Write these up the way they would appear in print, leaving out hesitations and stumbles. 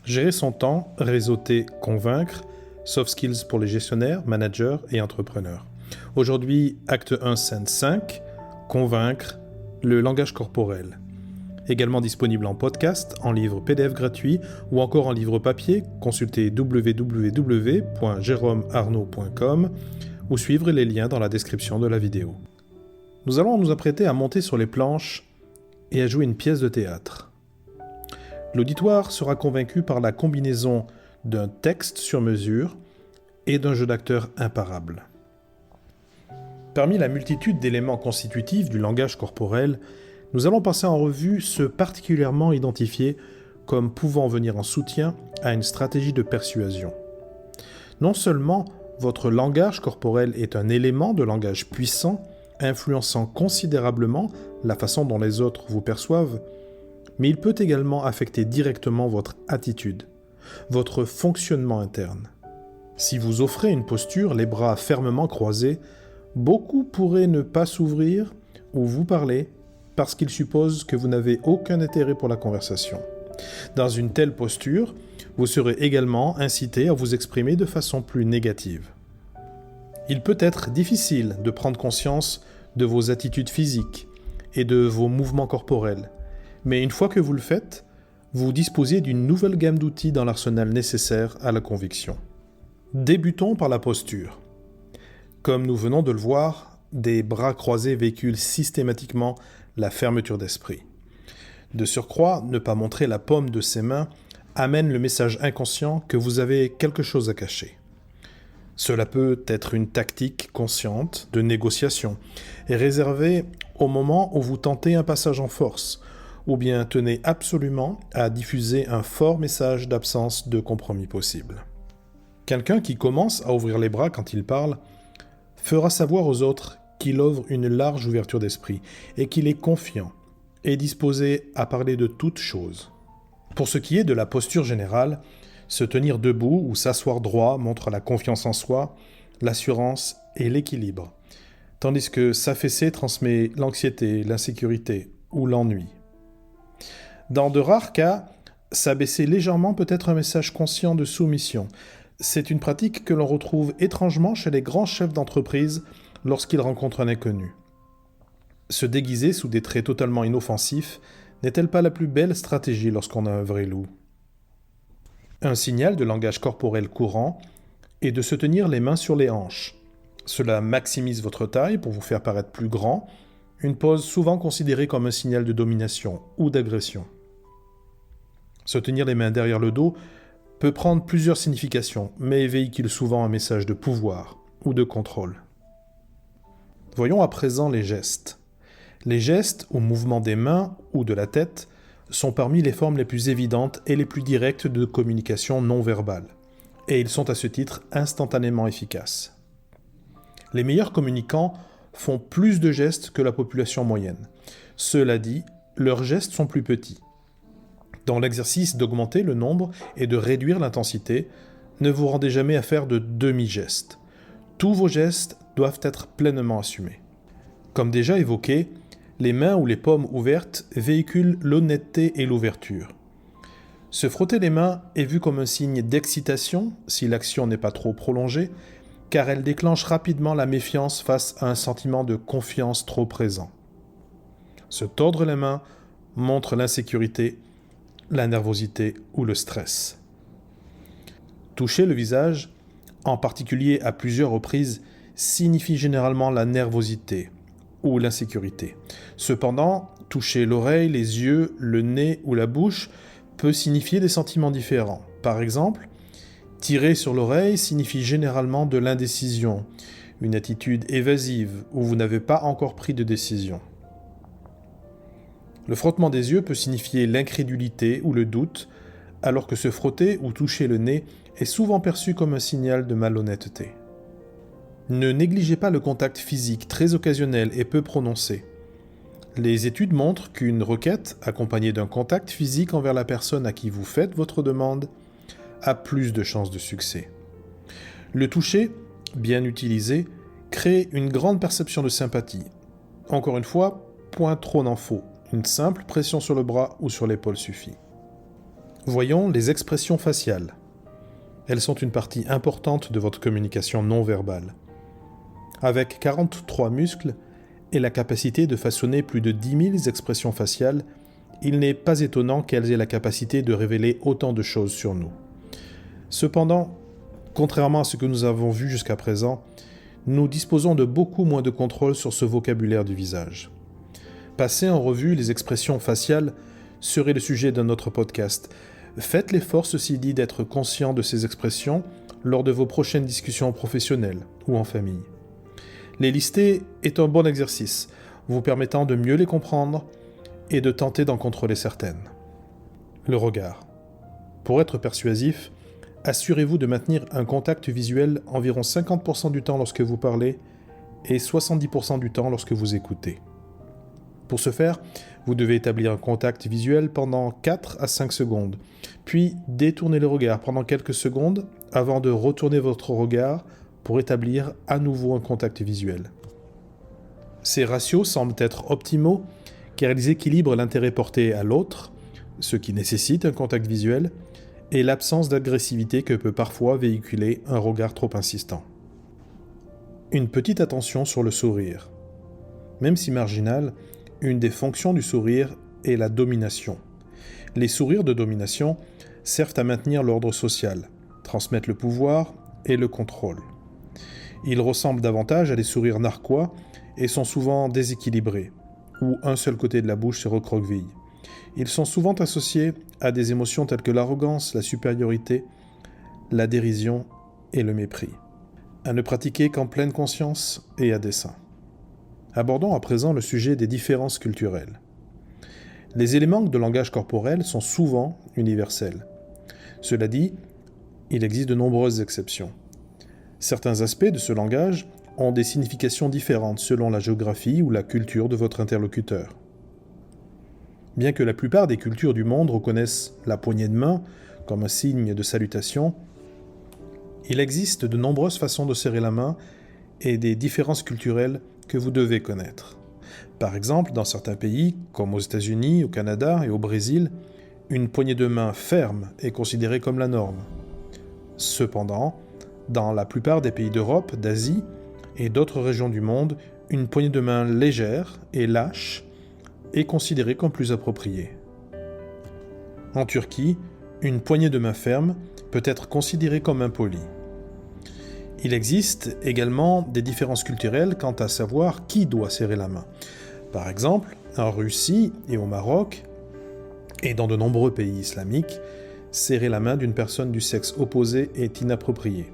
Gérer son temps, réseauter, convaincre, soft skills pour les gestionnaires, managers et entrepreneurs. Aujourd'hui, acte 1, scène 5, convaincre, le langage corporel. Également disponible en podcast, en livre PDF gratuit ou encore en livre papier, consultez www.jeromearnaud.com ou suivre les liens dans la description de la vidéo. Nous allons nous apprêter à monter sur les planches et à jouer une pièce de théâtre. L'auditoire sera convaincu par la combinaison d'un texte sur mesure et d'un jeu d'acteur imparable. Parmi la multitude d'éléments constitutifs du langage corporel, nous allons passer en revue ceux particulièrement identifiés comme pouvant venir en soutien à une stratégie de persuasion. Non seulement votre langage corporel est un élément de langage puissant, influençant considérablement la façon dont les autres vous perçoivent, mais il peut également affecter directement votre attitude, votre fonctionnement interne. Si vous offrez une posture, les bras fermement croisés, beaucoup pourraient ne pas s'ouvrir ou vous parler parce qu'ils supposent que vous n'avez aucun intérêt pour la conversation. Dans une telle posture, vous serez également incité à vous exprimer de façon plus négative. Il peut être difficile de prendre conscience de vos attitudes physiques et de vos mouvements corporels, mais une fois que vous le faites, vous disposez d'une nouvelle gamme d'outils dans l'arsenal nécessaire à la conviction. Débutons par la posture. Comme nous venons de le voir, des bras croisés véhiculent systématiquement la fermeture d'esprit. De surcroît, ne pas montrer la paume de ses mains amène le message inconscient que vous avez quelque chose à cacher. Cela peut être une tactique consciente de négociation et réservée au moment où vous tentez un passage en force, ou bien tenez absolument à diffuser un fort message d'absence de compromis possible. Quelqu'un qui commence à ouvrir les bras quand il parle fera savoir aux autres qu'il offre une large ouverture d'esprit et qu'il est confiant et disposé à parler de toutes choses. Pour ce qui est de la posture générale, se tenir debout ou s'asseoir droit montre la confiance en soi, l'assurance et l'équilibre, tandis que s'affaisser transmet l'anxiété, l'insécurité ou l'ennui. Dans de rares cas, s'abaisser légèrement peut être un message conscient de soumission. C'est une pratique que l'on retrouve étrangement chez les grands chefs d'entreprise lorsqu'ils rencontrent un inconnu. Se déguiser sous des traits totalement inoffensifs n'est-elle pas la plus belle stratégie lorsqu'on a un vrai loup ? Un signal de langage corporel courant est de se tenir les mains sur les hanches. Cela maximise votre taille pour vous faire paraître plus grand, une pose souvent considérée comme un signal de domination ou d'agression. Se tenir les mains derrière le dos peut prendre plusieurs significations, mais véhicule souvent un message de pouvoir ou de contrôle. Voyons à présent les gestes. Les gestes ou mouvements des mains ou de la tête sont parmi les formes les plus évidentes et les plus directes de communication non verbale, et ils sont à ce titre instantanément efficaces. Les meilleurs communicants font plus de gestes que la population moyenne. Cela dit, leurs gestes sont plus petits. Dans l'exercice d'augmenter le nombre et de réduire l'intensité, ne vous rendez jamais à faire de demi-gestes. Tous vos gestes doivent être pleinement assumés. Comme déjà évoqué, les mains ou les paumes ouvertes véhiculent l'honnêteté et l'ouverture. Se frotter les mains est vu comme un signe d'excitation si l'action n'est pas trop prolongée, car elle déclenche rapidement la méfiance face à un sentiment de confiance trop présent. Se tordre les mains montre l'insécurité, la nervosité ou le stress. Toucher le visage, en particulier à plusieurs reprises, signifie généralement la nervosité ou l'insécurité. Cependant, toucher l'oreille, les yeux, le nez ou la bouche peut signifier des sentiments différents. Par exemple, tirer sur l'oreille signifie généralement de l'indécision, une attitude évasive où vous n'avez pas encore pris de décision. Le frottement des yeux peut signifier l'incrédulité ou le doute, alors que se frotter ou toucher le nez est souvent perçu comme un signal de malhonnêteté. Ne négligez pas le contact physique très occasionnel et peu prononcé. Les études montrent qu'une requête, accompagnée d'un contact physique envers la personne à qui vous faites votre demande, a plus de chances de succès. Le toucher, bien utilisé, crée une grande perception de sympathie. Encore une fois, point trop n'en faut. Une simple pression sur le bras ou sur l'épaule suffit. Voyons les expressions faciales. Elles sont une partie importante de votre communication non verbale. Avec 43 muscles et la capacité de façonner plus de 10 000 expressions faciales, il n'est pas étonnant qu'elles aient la capacité de révéler autant de choses sur nous. Cependant, contrairement à ce que nous avons vu jusqu'à présent, nous disposons de beaucoup moins de contrôle sur ce vocabulaire du visage. Passer en revue les expressions faciales serait le sujet d'un autre podcast. Faites l'effort, ceci dit, d'être conscient de ces expressions lors de vos prochaines discussions professionnelles ou en famille. Les lister est un bon exercice, vous permettant de mieux les comprendre et de tenter d'en contrôler certaines. Le regard. Pour être persuasif, assurez-vous de maintenir un contact visuel environ 50% du temps lorsque vous parlez et 70% du temps lorsque vous écoutez. Pour ce faire, vous devez établir un contact visuel pendant 4 à 5 secondes, puis détourner le regard pendant quelques secondes avant de retourner votre regard pour établir à nouveau un contact visuel. Ces ratios semblent être optimaux car ils équilibrent l'intérêt porté à l'autre, ce qui nécessite un contact visuel, et l'absence d'agressivité que peut parfois véhiculer un regard trop insistant. Une petite attention sur le sourire. Même si marginale, une des fonctions du sourire est la domination. Les sourires de domination servent à maintenir l'ordre social, transmettre le pouvoir et le contrôle. Ils ressemblent davantage à des sourires narquois et sont souvent déséquilibrés, où un seul côté de la bouche se recroqueville. Ils sont souvent associés à des émotions telles que l'arrogance, la supériorité, la dérision et le mépris. À ne pratiquer qu'en pleine conscience et à dessein. Abordons à présent le sujet des différences culturelles. Les éléments de langage corporel sont souvent universels. Cela dit, il existe de nombreuses exceptions. Certains aspects de ce langage ont des significations différentes selon la géographie ou la culture de votre interlocuteur. Bien que la plupart des cultures du monde reconnaissent la poignée de main comme un signe de salutation, il existe de nombreuses façons de serrer la main et des différences culturelles que vous devez connaître. Par exemple, dans certains pays, comme aux États-Unis, au Canada et au Brésil, une poignée de main ferme est considérée comme la norme. Cependant, dans la plupart des pays d'Europe, d'Asie et d'autres régions du monde, une poignée de main légère et lâche est considérée comme plus appropriée. En Turquie, une poignée de main ferme peut être considérée comme impolie. Il existe également des différences culturelles quant à savoir qui doit serrer la main. Par exemple, en Russie et au Maroc, et dans de nombreux pays islamiques, serrer la main d'une personne du sexe opposé est inapproprié.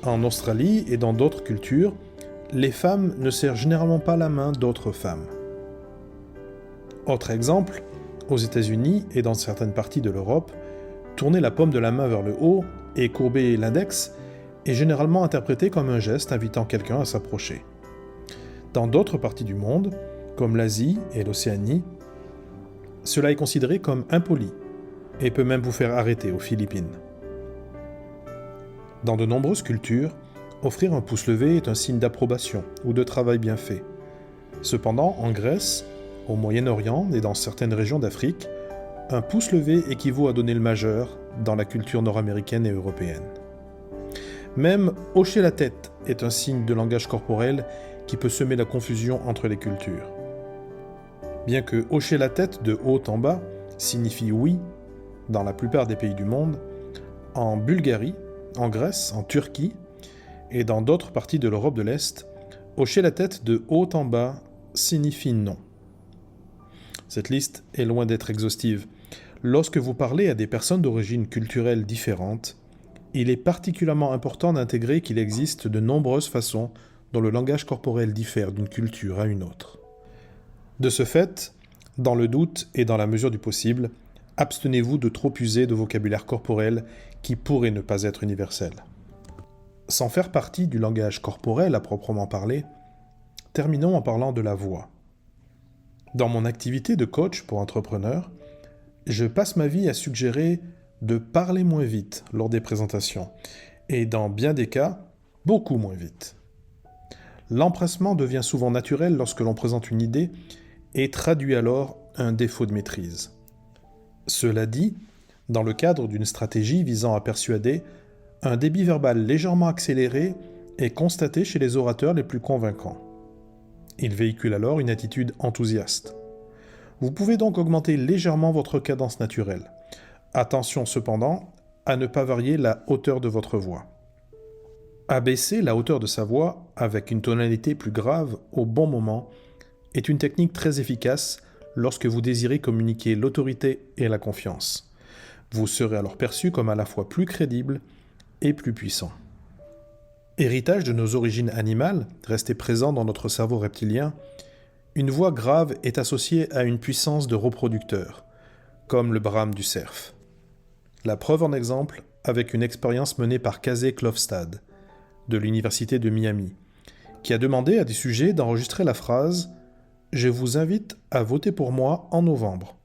En Australie et dans d'autres cultures, les femmes ne serrent généralement pas la main d'autres femmes. Autre exemple, aux États-Unis et dans certaines parties de l'Europe, tourner la paume de la main vers le haut et courber l'index est généralement interprété comme un geste invitant quelqu'un à s'approcher. Dans d'autres parties du monde, comme l'Asie et l'Océanie, cela est considéré comme impoli et peut même vous faire arrêter aux Philippines. Dans de nombreuses cultures, offrir un pouce levé est un signe d'approbation ou de travail bien fait. Cependant, en Grèce, au Moyen-Orient et dans certaines régions d'Afrique, un pouce levé équivaut à donner le majeur dans la culture nord-américaine et européenne. Même hocher la tête est un signe de langage corporel qui peut semer la confusion entre les cultures. Bien que hocher la tête de haut en bas signifie oui dans la plupart des pays du monde, en Bulgarie, en Grèce, en Turquie et dans d'autres parties de l'Europe de l'Est, hocher la tête de haut en bas signifie non. Cette liste est loin d'être exhaustive. Lorsque vous parlez à des personnes d'origine culturelle différente, il est particulièrement important d'intégrer qu'il existe de nombreuses façons dont le langage corporel diffère d'une culture à une autre. De ce fait, dans le doute et dans la mesure du possible, abstenez-vous de trop user de vocabulaire corporel qui pourrait ne pas être universel. Sans faire partie du langage corporel à proprement parler, terminons en parlant de la voix. Dans mon activité de coach pour entrepreneurs, je passe ma vie à suggérer de parler moins vite lors des présentations, et dans bien des cas, beaucoup moins vite. L'empressement devient souvent naturel lorsque l'on présente une idée et traduit alors un défaut de maîtrise. Cela dit, dans le cadre d'une stratégie visant à persuader, un débit verbal légèrement accéléré est constaté chez les orateurs les plus convaincants. Ils véhiculent alors une attitude enthousiaste. Vous pouvez donc augmenter légèrement votre cadence naturelle. Attention cependant à ne pas varier la hauteur de votre voix. Abaisser la hauteur de sa voix avec une tonalité plus grave au bon moment est une technique très efficace lorsque vous désirez communiquer l'autorité et la confiance. Vous serez alors perçu comme à la fois plus crédible et plus puissant. Héritage de nos origines animales, resté présent dans notre cerveau reptilien, une voix grave est associée à une puissance de reproducteur, comme le brame du cerf. La preuve en exemple avec une expérience menée par Casey Klofstad, de l'Université de Miami, qui a demandé à des sujets d'enregistrer la phrase « Je vous invite à voter pour moi en novembre »,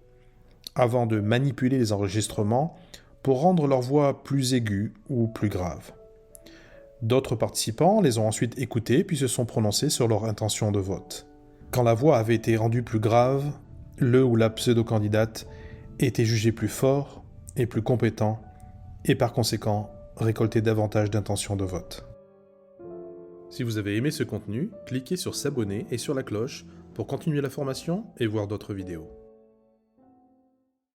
avant de manipuler les enregistrements pour rendre leur voix plus aiguë ou plus grave. D'autres participants les ont ensuite écoutés puis se sont prononcés sur leur intention de vote. Quand la voix avait été rendue plus grave, le ou la pseudo-candidate était jugé plus fort et plus compétent et par conséquent récoltait davantage d'intentions de vote. Si vous avez aimé ce contenu, cliquez sur s'abonner et sur la cloche pour continuer la formation et voir d'autres vidéos.